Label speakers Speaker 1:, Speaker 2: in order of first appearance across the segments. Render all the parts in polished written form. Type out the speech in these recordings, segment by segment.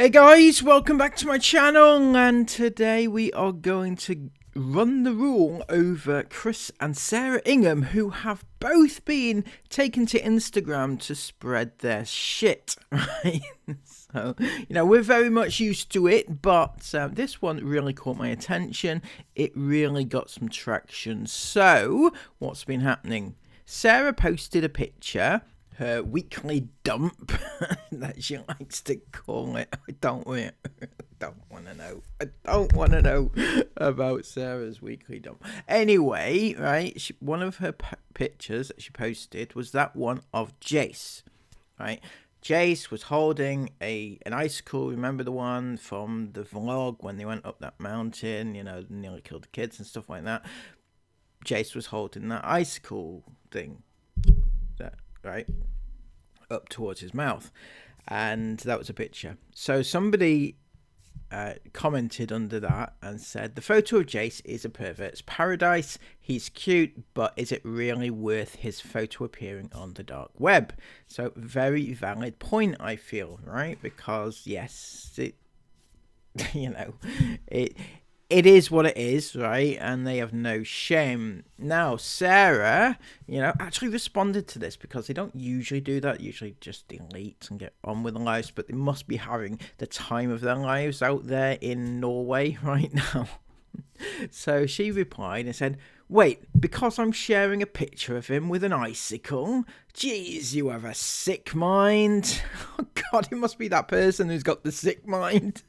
Speaker 1: Hey guys, welcome back to my channel, and today we are going to run the rule over Chris and Sarah Ingham, who have both been taken to Instagram to spread their shit, right? So, we're very much used to it, but this one really caught my attention. It really got some traction. So, what's been happening? Sarah posted a picture, her weekly dump, that she likes to call it. I don't want to know. I don't want to know about Sarah's weekly dump. Anyway, right, one of her pictures that she posted was that one of Jace, right? Jace was holding an icicle. Remember the one from the vlog when they went up that mountain, nearly killed the kids and stuff like that? Jace was holding that icicle thing, right, up towards his mouth, and that was a picture. So somebody commented under that and said, the photo of Jace is a pervert's paradise. He's cute, but is it really worth his photo appearing on the dark web? So very valid point, I feel, right? Because yes, it is what it is, right? And they have no shame. Now, Sarah, actually responded to this, because they don't usually do that. Usually just delete and get on with their lives, but they must be having the time of their lives out there in Norway right now. So she replied and said, wait, because I'm sharing a picture of him with an icicle? Jeez, you have a sick mind. Oh God, it must be that person who's got the sick mind.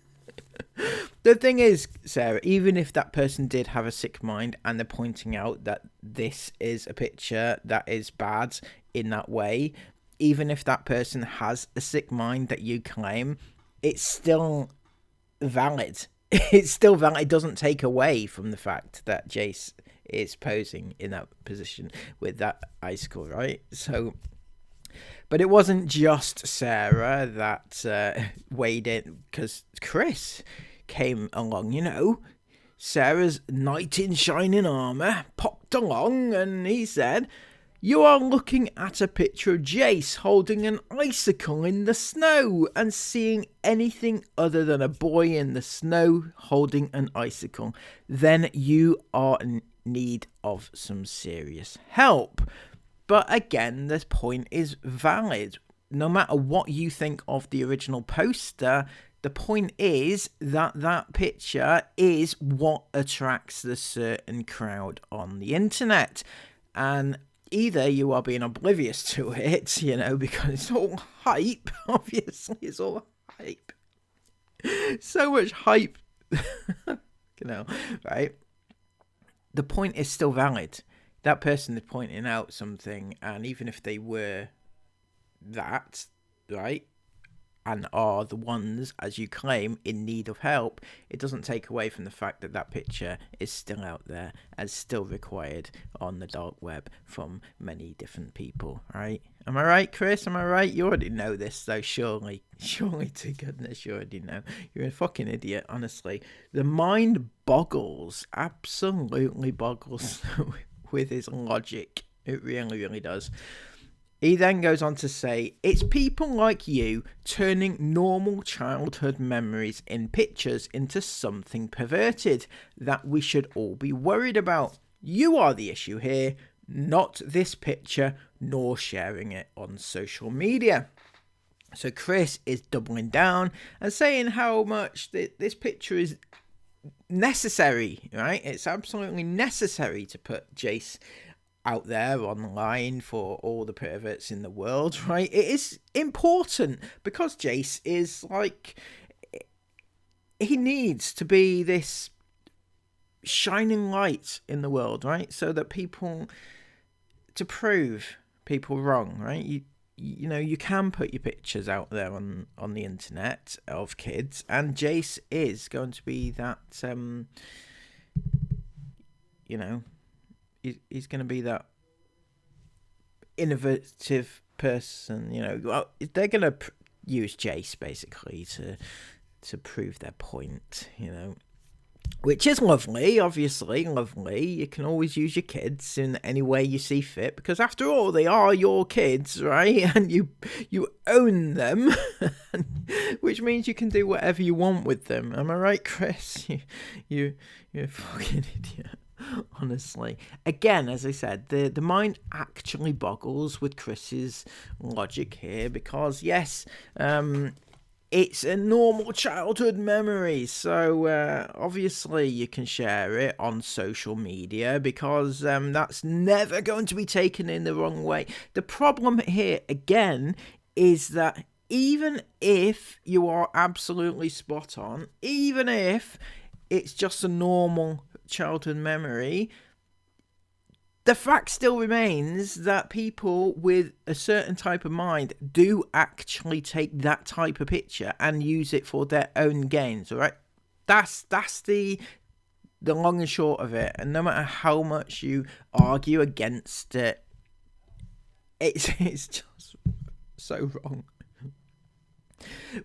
Speaker 1: The thing is, Sarah, even if that person did have a sick mind and they're pointing out that this is a picture that is bad in that way, even if that person has a sick mind that you claim, it's still valid. It's still valid. It doesn't take away from the fact that Jace is posing in that position with that icicle, right? So, but it wasn't just Sarah that weighed in, because Chris came along, Sarah's knight in shining armour popped along, and he said, you are looking at a picture of Jace holding an icicle in the snow and seeing anything other than a boy in the snow holding an icicle, then you are in need of some serious help. But again, this point is valid. No matter what you think of the original poster, the point is that that picture is what attracts the certain crowd on the internet. And either you are being oblivious to it, because it's all hype. Obviously, it's all hype. So much hype. Right? The point is still valid. That person is pointing out something, and even if they were that, right, and are the ones, as you claim, in need of help, it doesn't take away from the fact that that picture is still out there and still required on the dark web from many different people, right? Am I right, Chris? Am I right? You already know this, though, surely. Surely, to goodness, you already know. You're a fucking idiot, honestly. The mind boggles, absolutely boggles with his logic. It really, really does. He then goes on to say, it's people like you turning normal childhood memories in pictures into something perverted that we should all be worried about. You are the issue here, not this picture, nor sharing it on social media. So Chris is doubling down and saying how much this picture is necessary, right? It's absolutely necessary to put Jace out there online for all the perverts in the world, right? It is important because Jace is he needs to be this shining light in the world, right? So that to prove people wrong, right? You can put your pictures out there on the internet of kids, and Jace is going to be that, he's going to be that innovative person, Well, they're going to use Jace basically to prove their point, which is lovely, obviously, lovely. You can always use your kids in any way you see fit, because after all, they are your kids, right? And you own them, which means you can do whatever you want with them. Am I right, Chris? You're a fucking idiot. Honestly, again, as I said, the mind actually boggles with Chris's logic here, because yes, it's a normal childhood memory, so obviously you can share it on social media, because that's never going to be taken in the wrong way. The problem here, again, is that even if you are absolutely spot on, even if it's just a normal childhood memory, the fact still remains that people with a certain type of mind do actually take that type of picture and use it for their own gains, all right? That's the long and short of it. And no matter how much you argue against it, it's just so wrong.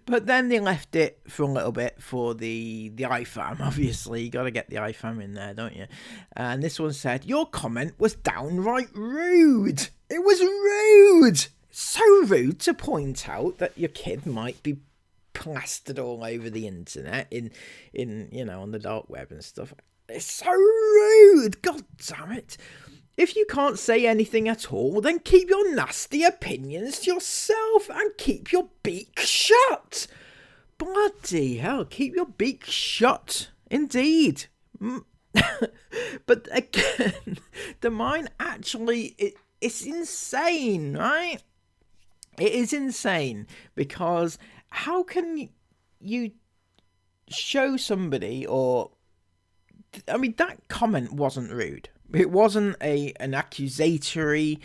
Speaker 1: But then they left it for a little bit for the IFAM. Obviously, you got to get the IFAM in there, don't you? And this one said, your comment was downright rude. It was rude. So rude to point out that your kid might be plastered all over the internet in on the dark web and stuff. It's so rude. God damn it. If you can't say anything at all, then keep your nasty opinions to yourself and keep your beak shut. Bloody hell, keep your beak shut. Indeed. But again, the mind actually, it's insane, right? It is insane, because how can you show somebody, that comment wasn't rude. It wasn't an accusatory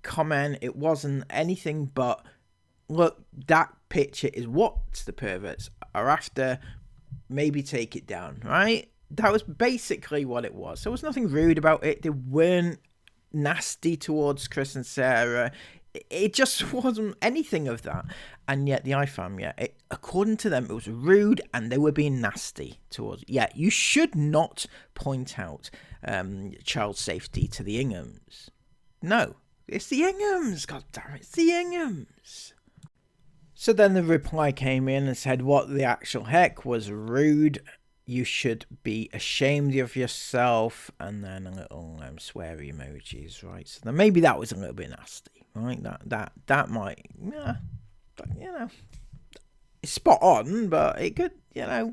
Speaker 1: comment. It wasn't anything but, look, that picture is what the perverts are after. Maybe take it down, right? That was basically what it was. There was nothing rude about it. They weren't nasty towards Chris and Sarah. It just wasn't anything of that. And yet the IFAM, according to them, it was rude and they were being nasty towards. Yeah, you should not point out child safety to the Inghams. No, it's the Inghams. God damn it, it's the Inghams. So then the reply came in and said, what the actual heck was rude? You should be ashamed of yourself. And then a little sweary emojis, right? So then maybe that was a little bit nasty, right? That might, it's spot on, but it could, yeah.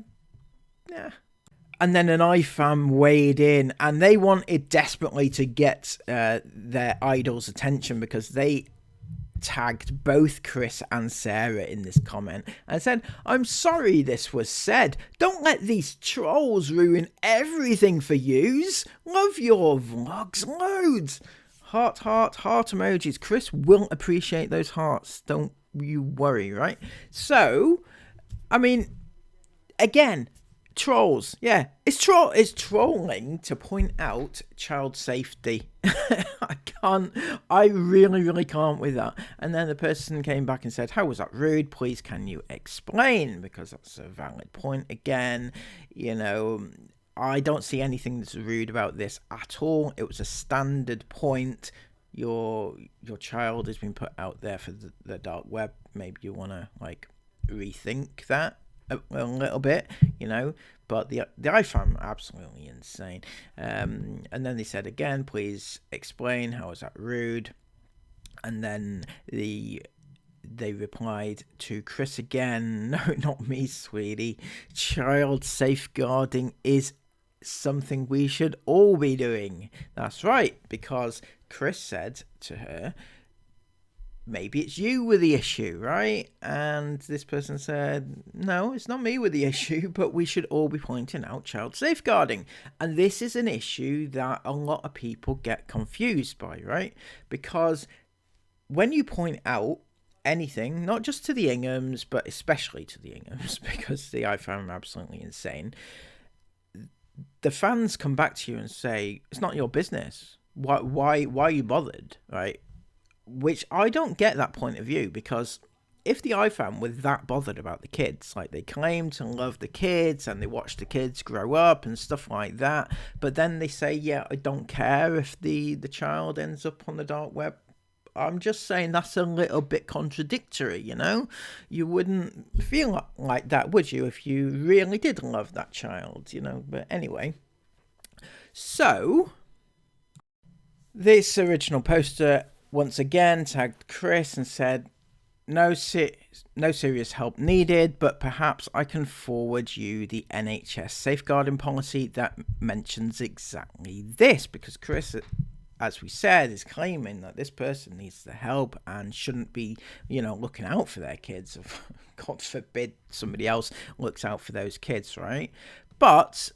Speaker 1: And then an IFAM weighed in, and they wanted desperately to get their idol's attention, because they tagged both Chris and Sarah in this comment and said, I'm sorry this was said. Don't let these trolls ruin everything for yous. Love your vlogs loads. Heart emojis. Chris will appreciate those hearts. Don't you worry, right? So, again, trolls. Yeah, it's trolling to point out child safety. I really can't with that. And then the person came back and said, how was that rude? Please can you explain? Because that's a valid point. Again, I don't see anything that's rude about this at all. It was a standard point. Your child has been put out there for the dark web. Maybe you want to rethink that a little bit, but the IFAM absolutely insane. And then they said again, please explain, how is that rude? And then they replied to Chris again, no, not me, sweetie. Child safeguarding is something we should all be doing. That's right, because Chris said to her, maybe it's you with the issue, right? And this person said, no, it's not me with the issue, but we should all be pointing out child safeguarding. And this is an issue that a lot of people get confused by, right? Because when you point out anything, not just to the Inghams, but especially to the Inghams, because the IFAM are absolutely insane, the fans come back to you and say, it's not your business. Why are you bothered, right? Which I don't get that point of view, because if the IFAM were that bothered about the kids, like they claim to love the kids and they watch the kids grow up and stuff like that, but then they say, yeah, I don't care if the child ends up on the dark web, I'm just saying that's a little bit contradictory, you know? You wouldn't feel like that, would you, if you really did love that child, you know? But anyway, so this original poster once again tagged Chris and said, no serious help needed, but perhaps I can forward you the NHS safeguarding policy that mentions exactly this, because Chris, as we said, is claiming that this person needs the help and shouldn't be, you know, looking out for their kids. God forbid somebody else looks out for those kids, right? But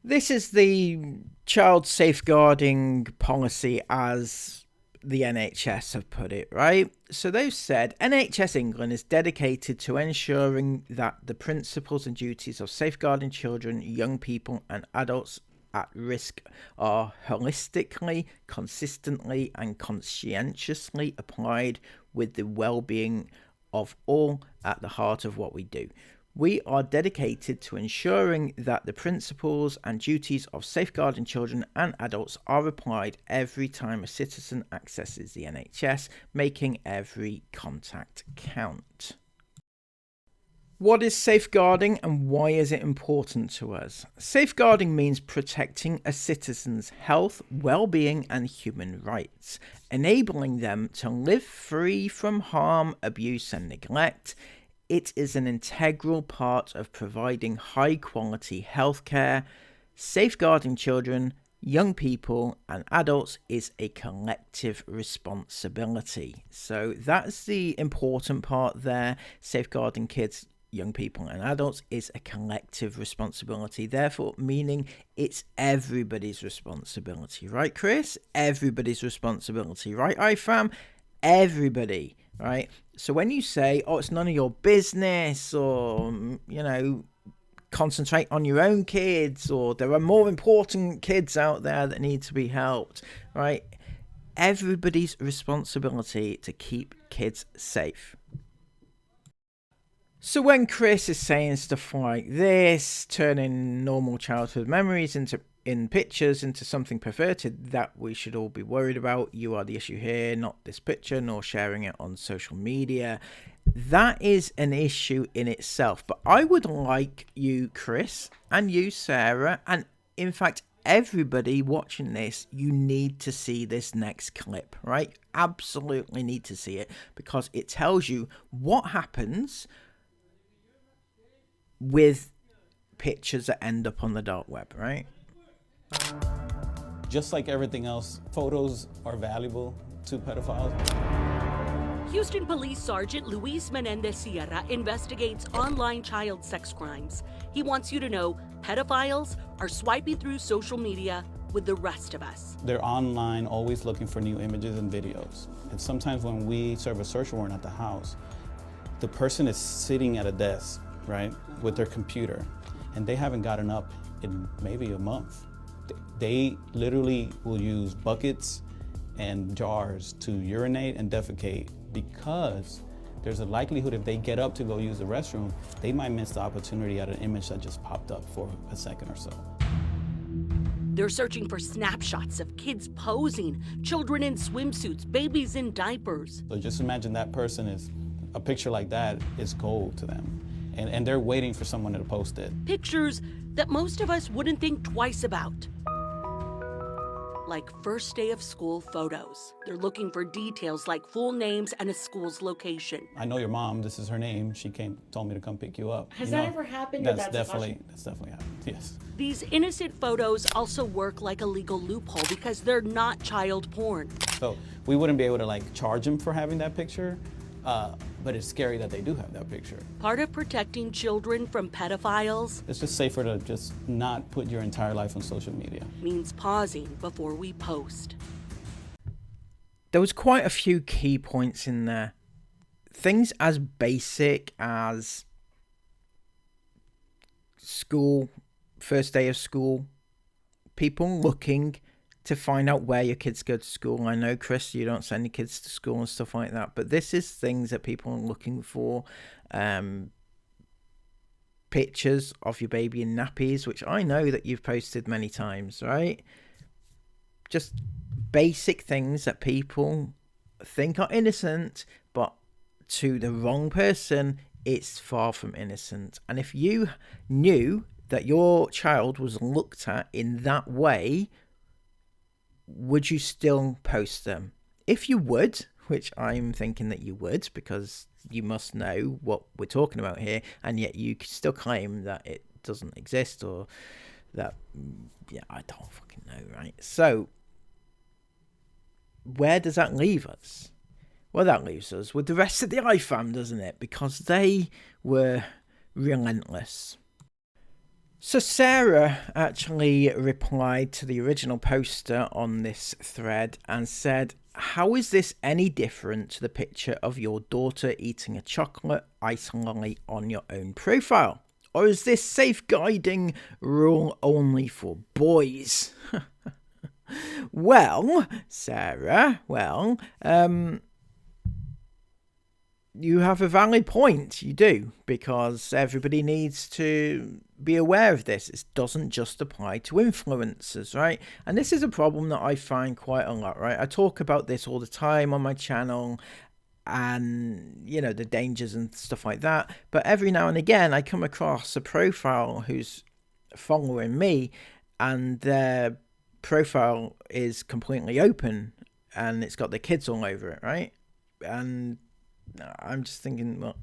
Speaker 1: this is the child safeguarding policy as the NHS have put it, right? So they've said NHS England is dedicated to ensuring that the principles and duties of safeguarding children, young people and adults at risk are holistically, consistently and conscientiously applied with the well-being of all at the heart of what we do. We are dedicated to ensuring that the principles and duties of safeguarding children and adults are applied every time a citizen accesses the NHS, making every contact count. What is safeguarding and why is it important to us? Safeguarding means protecting a citizen's health, well-being and human rights, enabling them to live free from harm, abuse and neglect. It is an integral part of providing high-quality healthcare. Safeguarding children, young people and adults is a collective responsibility. So that's the important part there. Safeguarding kids, young people and adults is a collective responsibility, therefore meaning it's everybody's responsibility, right, Chris? Everybody's responsibility, right, IFAM? Everybody, right? So when you say, oh, it's none of your business, or, you know, concentrate on your own kids, or there are more important kids out there that need to be helped, right? Everybody's responsibility to keep kids safe. So when Chris is saying stuff like this, turning normal childhood memories in pictures into something perverted that we should all be worried about, you are the issue here, not this picture, nor sharing it on social media. That is an issue in itself. But I would like you, Chris, and you, Sarah, and in fact, everybody watching this, you need to see this next clip, right? Absolutely need to see it, because it tells you what happens with pictures that end up on the dark web, right?
Speaker 2: Just like everything else, photos are valuable to pedophiles.
Speaker 3: Houston Police Sergeant Luis Menendez Sierra investigates online child sex crimes. He wants you to know pedophiles are swiping through social media with the rest of us.
Speaker 2: They're online, always looking for new images and videos. And sometimes when we serve a search warrant at the house, the person is sitting at a desk, right, with their computer, and they haven't gotten up in maybe a month. They literally will use buckets and jars to urinate and defecate, because there's a likelihood if they get up to go use the restroom, they might miss the opportunity at an image that just popped up for a second or so.
Speaker 3: They're searching for snapshots of kids posing, children in swimsuits, babies in diapers.
Speaker 2: So just imagine that person is, a picture like that is gold to them. And they're waiting for someone to post it.
Speaker 3: Pictures that most of us wouldn't think twice about. Like first day of school photos. They're looking for details like full names and a school's location.
Speaker 2: I know your mom, this is her name. She told me to come pick you up.
Speaker 4: Has that ever happened?
Speaker 2: That's definitely happened, yes.
Speaker 3: These innocent photos also work like a legal loophole because they're not child porn.
Speaker 2: So we wouldn't be able to like charge them for having that picture, but it's scary that they do have that picture.
Speaker 3: Part of protecting children from pedophiles,
Speaker 2: it's just safer to just not put your entire life on social media.
Speaker 3: Means pausing before we post.
Speaker 1: There was quite a few key points in there. Things as basic as school, first day of school, people looking to find out where your kids go to school. I know, Chris, you don't send your kids to school and stuff like that, but this is things that people are looking for. Pictures of your baby in nappies, which I know that you've posted many times, right? Just basic things that people think are innocent, but to the wrong person, it's far from innocent. And if you knew that your child was looked at in that way, would you still post them? If you would, which I'm thinking that you would, because you must know what we're talking about here, and yet you still claim that it doesn't exist, or that, yeah, I don't fucking know, right? So where does that leave us? Well, that leaves us with the rest of the iFam, doesn't it? Because they were relentless. So Sarah actually replied to the original poster on this thread and said, "How is this any different to the picture of your daughter eating a chocolate ice lolly on your own profile? Or is this safeguarding rule only for boys?" Well, Sarah, you have a valid point. You do, because everybody needs to be aware of this. It doesn't just apply to influencers, right? And this is a problem that I find quite a lot, right? I talk about this all the time on my channel, and you know, the dangers and stuff like that. But every now and again, I come across a profile who's following me, and their profile is completely open, and it's got their kids all over it, right? And I'm just thinking, well,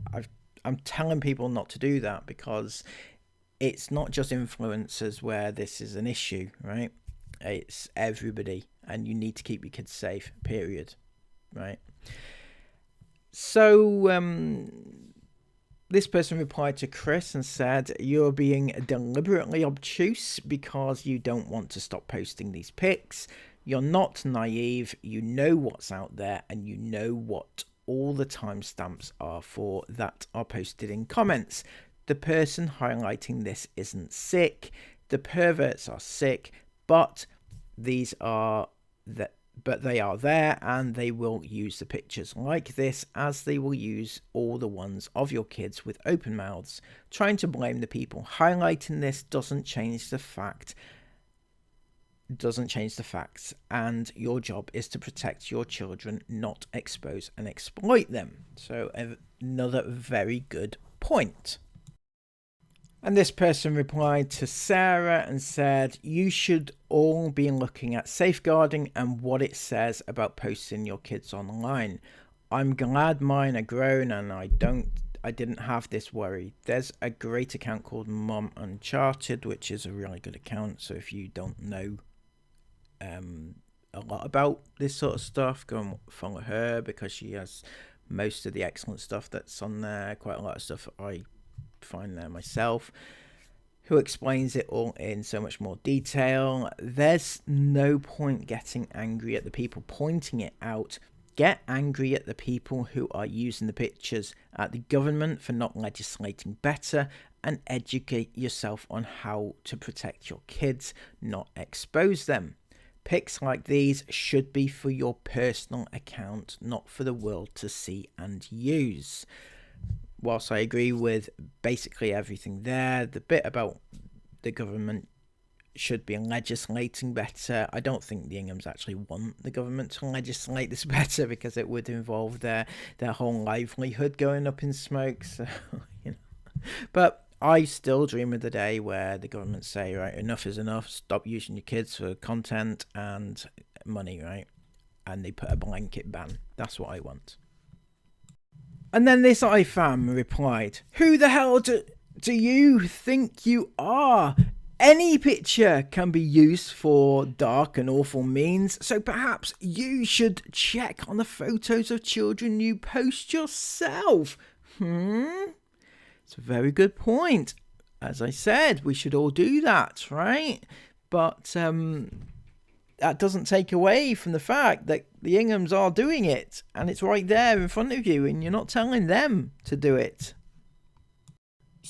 Speaker 1: I'm telling people not to do that, because it's not just influencers where this is an issue, right? It's everybody, and you need to keep your kids safe, period, right? So this person replied to Chris and said, "You're being deliberately obtuse because you don't want to stop posting these pics. You're not naive. You know what's out there, and you know what all the timestamps are for that are posted in comments. The person highlighting this isn't sick. The perverts are sick, but they are there, and they will use the pictures like this as they will use all the ones of your kids with open mouths. Trying to blame the people highlighting this doesn't change the facts, and your job is to protect your children, not expose and exploit them." So another very good point. And this person replied to Sarah and said, "You should all be looking at safeguarding and what it says about posting your kids online. I'm glad mine are grown and I didn't have this worry. There's a great account called Mom Uncharted, which is a really good account. So if you don't know a lot about this sort of stuff, go and follow her, because she has most of the excellent stuff that's on there. Quite a lot of stuff I find there myself, who explains it all in so much more detail. There's no point getting angry at the people pointing it out. Get angry at the people who are using the pictures, at the government for not legislating better, and educate yourself on how to protect your kids, not expose them. Pics like these should be for your personal account, not for the world to see and use." Whilst I agree with basically everything there, the bit about the government should be legislating better, I don't think the Inghams actually want the government to legislate this better, because it would involve their whole livelihood going up in smoke. So, you know. But I still dream of the day where the government say, right, enough is enough, stop using your kids for content and money, right? And they put a blanket ban. That's what I want. And then this iFam replied, "Who the hell do you think you are? Any picture can be used for dark and awful means, so perhaps you should check on the photos of children you post yourself." It's a very good point. As I said, we should all do that, right? But that doesn't take away from the fact that the Inghams are doing it, and it's right there in front of you, and you're not telling them to do it.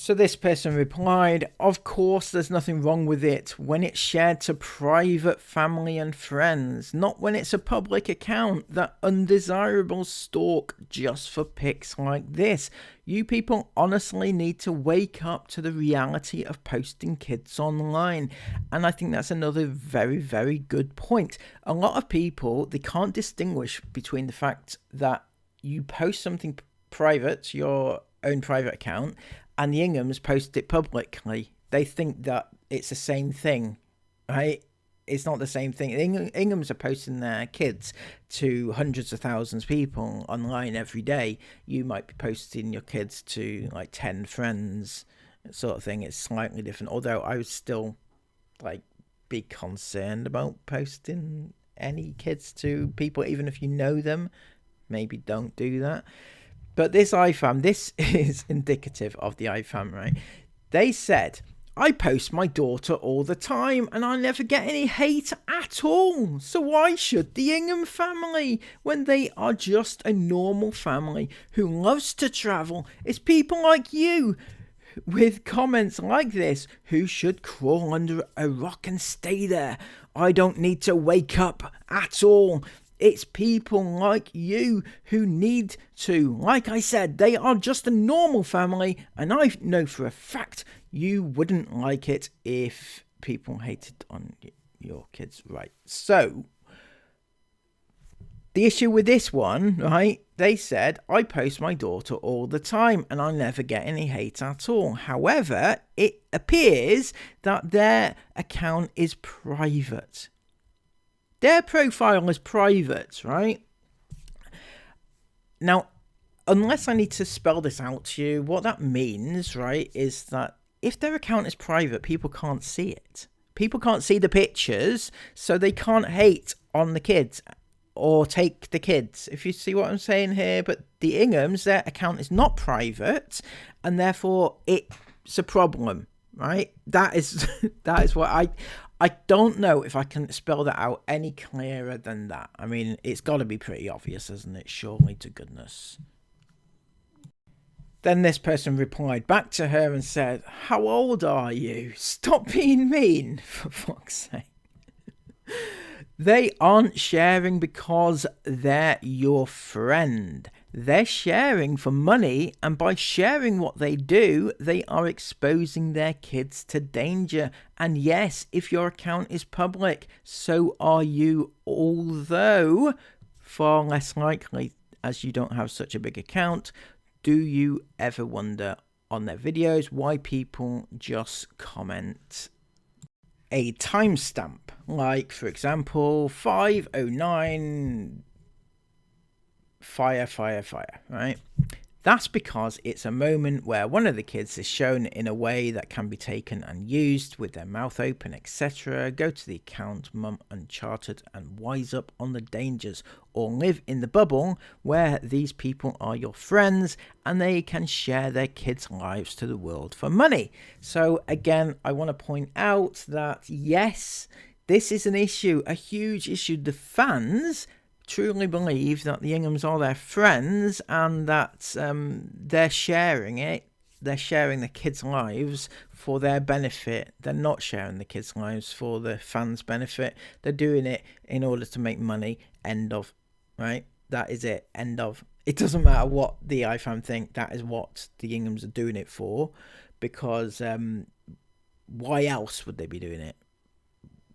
Speaker 1: So this person replied, of course there's nothing wrong with it when it's shared to private family and friends, not when it's a public account that undesirables stalk just for pics like this. You people honestly need to wake up to the reality of posting kids online. And I think that's another very, very good point. A lot of people, they can't distinguish between the fact that you post something private, your own private account, and the Inghams post it publicly. They think that it's the same thing, right? It's not the same thing. Inghams are posting their kids to hundreds of thousands of people online every day. You might be posting your kids to like 10 friends, sort of thing. It's slightly different. Although I would still like be concerned about posting any kids to people, even if you know them. Maybe don't do that. But this iFam, this is indicative of the iFam, right? They said, I post my daughter all the time and I never get any hate at all. So why should the Ingham family, when they are just a normal family who loves to travel? It's people like you with comments like this who should crawl under a rock and stay there. I don't need to wake up at all. It's people like you who need to. Like I said, they are just a normal family, and I know for a fact you wouldn't like it if people hated on your kids, right? So, the issue with this one, right, they said, I post my daughter all the time and I never get any hate at all. However, it appears that their account is private. Their profile is private, right? Now, unless I need to spell this out to you, what that means, right, is that if their account is private, people can't see it. People can't see the pictures, so they can't hate on the kids or take the kids, if you see what I'm saying here. But the Inghams, their account is not private, and therefore it's a problem, right? That is what I don't know if I can spell that out any clearer than that. I mean, it's got to be pretty obvious, isn't it? Surely to goodness. Then this person replied back to her and said, how old are you? Stop being mean, for fuck's sake. They aren't sharing because they're your friend. They're sharing for money, and by sharing what they do, they are exposing their kids to danger. And yes, if your account is public, so are you, although far less likely as you don't have such a big account. Do you ever wonder on their videos why people just comment a timestamp, like for example 5:09 fire, right? That's because it's a moment where one of the kids is shown in a way that can be taken and used with their mouth open, etc. Go to the account Mum Uncharted and wise up on the dangers, or live in the bubble where these people are your friends and they can share their kids' lives to the world for money. So again, I want to point out that yes, this is an issue, a huge issue. The fans truly believe that the Inghams are their friends and that they're sharing it. They're sharing the kids' lives for their benefit. They're not sharing the kids' lives for the fans' benefit. They're doing it in order to make money. End of. Right? That is it. End of. It doesn't matter what the iFam think. That is what the Inghams are doing it for. Because why else would they be doing it?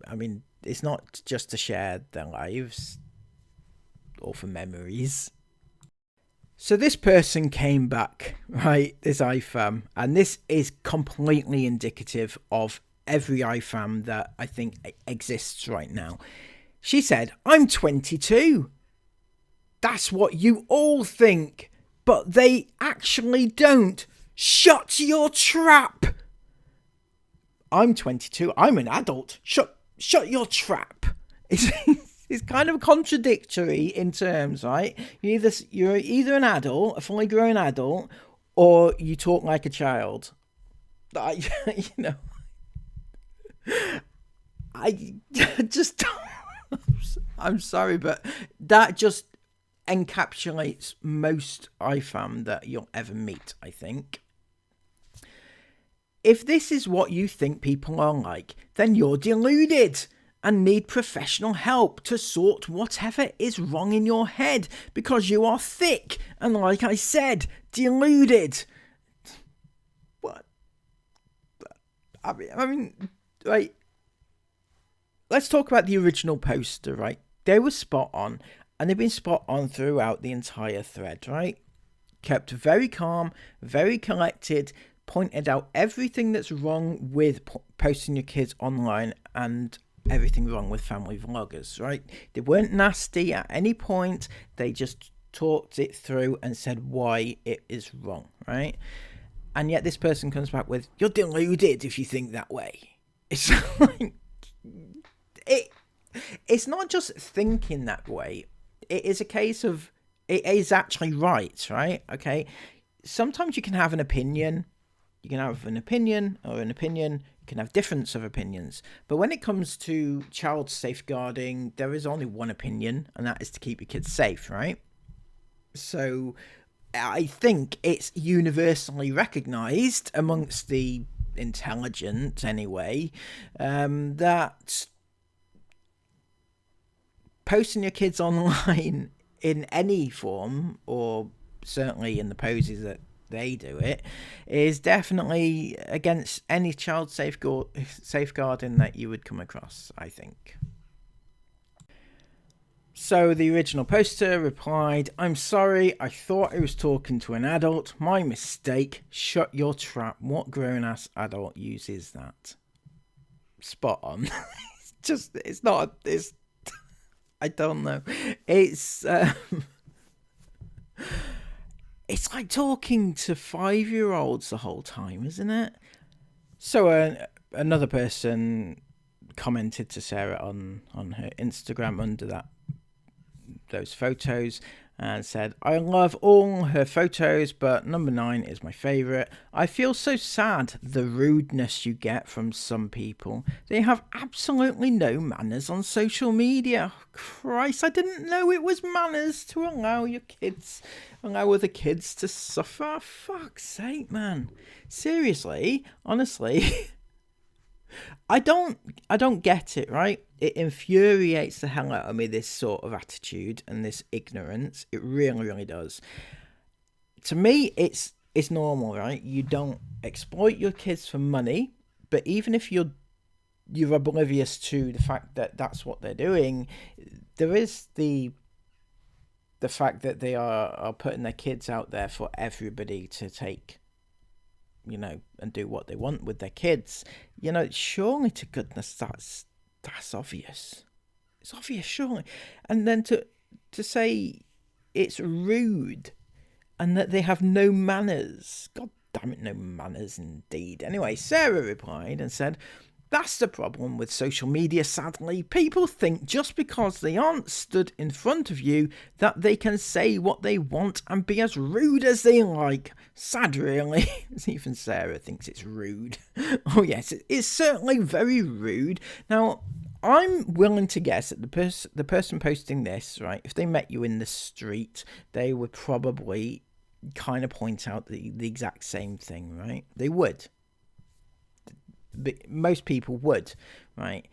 Speaker 1: I mean, it's not just to share their lives or for memories. So this person came back, right, this iFam, and this is completely indicative of every iFam that I think exists right now. She said, I'm 22. That's what you all think, but they actually don't. Shut your trap. I'm 22. I'm an adult. Shut your trap. It's kind of contradictory in terms, right? You're either an adult, a fully grown adult, or you talk like a child. I just, I'm sorry, but that just encapsulates most iFam that you'll ever meet, I think. If this is what you think people are like, then you're deluded and need professional help to sort whatever is wrong in your head, because you are thick and, like I said, deluded. What? I mean, right. Let's talk about the original poster, right? They were spot on, and they've been spot on throughout the entire thread, right? Kept very calm, very collected, pointed out everything that's wrong with posting your kids online and everything wrong with family vloggers, right? They weren't nasty at any point. They just talked it through and said why it is wrong, right? And yet this person comes back with, you're deluded if you think that way. It's like, it's not just thinking that way. It is a case of, it is actually right? Okay. Sometimes you can have an opinion. You can have an opinion or an opinion. You can have difference of opinions. But when it comes to child safeguarding, there is only one opinion, and that is to keep your kids safe, right? So I think it's universally recognised amongst the intelligent, anyway, that posting your kids online in any form, or certainly in the poses that they do it, is definitely against any child safeguarding that you would come across, I think. So the original poster replied, I'm sorry, I thought I was talking to an adult. My mistake. Shut your trap. What grown-ass adult uses that? Spot on. I don't know. It's like talking to 5-year-olds the whole time, isn't it? So another person commented to Sarah on her Instagram under those photos and said, I love all her photos, but number 9 is my favourite. I feel so sad the rudeness you get from some people. They have absolutely no manners on social media. Christ, I didn't know it was manners to allow other kids to suffer. Fuck's sake, man. Seriously, honestly, I don't get it, right? It infuriates the hell out of me, this sort of attitude and this ignorance. It really, really does. To me, it's normal, right? You don't exploit your kids for money, but even if you're oblivious to the fact that that's what they're doing, there is the fact that they are putting their kids out there for everybody to take, and do what they want with their kids. Surely to goodness, that's obvious. It's obvious, surely. And then to say it's rude and that they have no manners. God damn it, no manners indeed. Anyway, Sarah replied and said, that's the problem with social media, sadly. People think just because they aren't stood in front of you that they can say what they want and be as rude as they like. Sad, really. Even Sarah thinks it's rude. Oh, yes, it's certainly very rude. Now, I'm willing to guess that the person posting this, right, if they met you in the street, they would probably kind of point out the exact same thing, right? They would. But most people would, right?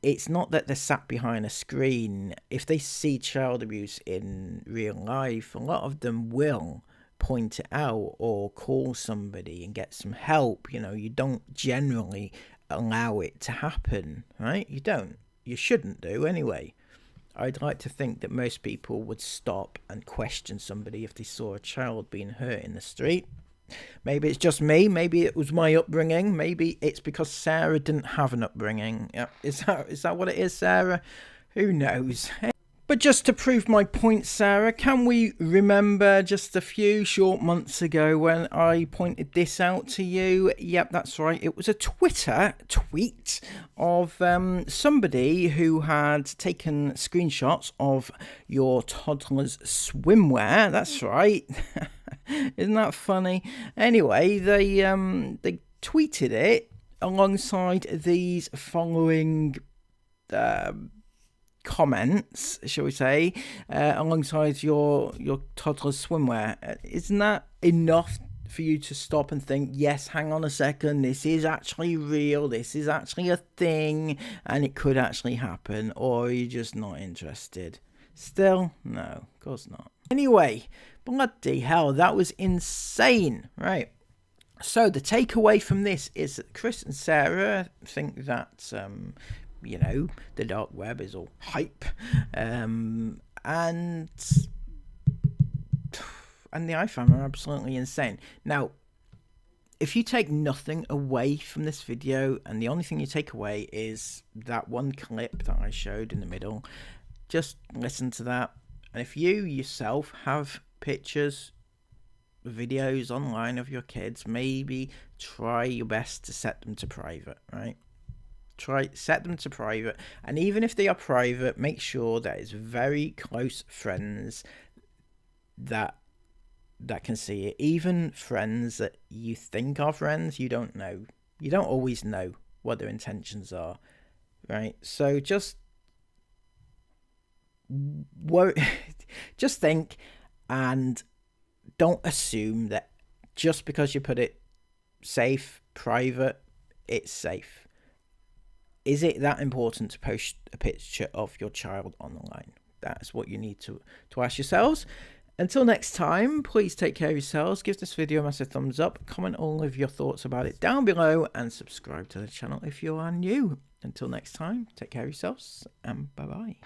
Speaker 1: It's not that they're sat behind a screen. If they see child abuse in real life, a lot of them will point it out or call somebody and get some help. You don't generally allow it to happen, right? You don't. You shouldn't do anyway. I'd like to think that most people would stop and question somebody if they saw a child being hurt in the street. Maybe it's just me. Maybe it was my upbringing. Maybe it's because Sarah didn't have an upbringing. Is that what it is, Sarah? Who knows? But just to prove my point, Sarah, can we remember just a few short months ago when I pointed this out to you? Yep, that's right. It was a Twitter tweet of somebody who had taken screenshots of your toddler's swimwear. That's right. Isn't that funny? Anyway, they tweeted it alongside these following comments, shall we say, alongside your toddler's swimwear. Isn't that enough for you to stop and think, yes, hang on a second, this is actually real, this is actually a thing, and it could actually happen, or are you just not interested? Still, no, of course not. Anyway, bloody hell, that was insane, right? So the takeaway from this is that Chris and Sarah think that, you know, the dark web is all hype, and the iPhone are absolutely insane. Now, if you take nothing away from this video, and the only thing you take away is that one clip that I showed in the middle, just listen to that. And if you yourself have pictures, videos online of your kids, maybe try your best to set them to private, right? Set them to private, and even if they are private, make sure that it's very close friends that can see it. Even friends that you think are friends, you don't know. You don't always know what their intentions are, right? So just think, and don't assume that just because you put it safe, private, it's safe. Is it that important to post a picture of your child online? That's what you need to ask yourselves. Until next time, please take care of yourselves. Give this video a massive thumbs up. Comment all of your thoughts about it down below. And subscribe to the channel if you are new. Until next time, take care of yourselves. And bye-bye.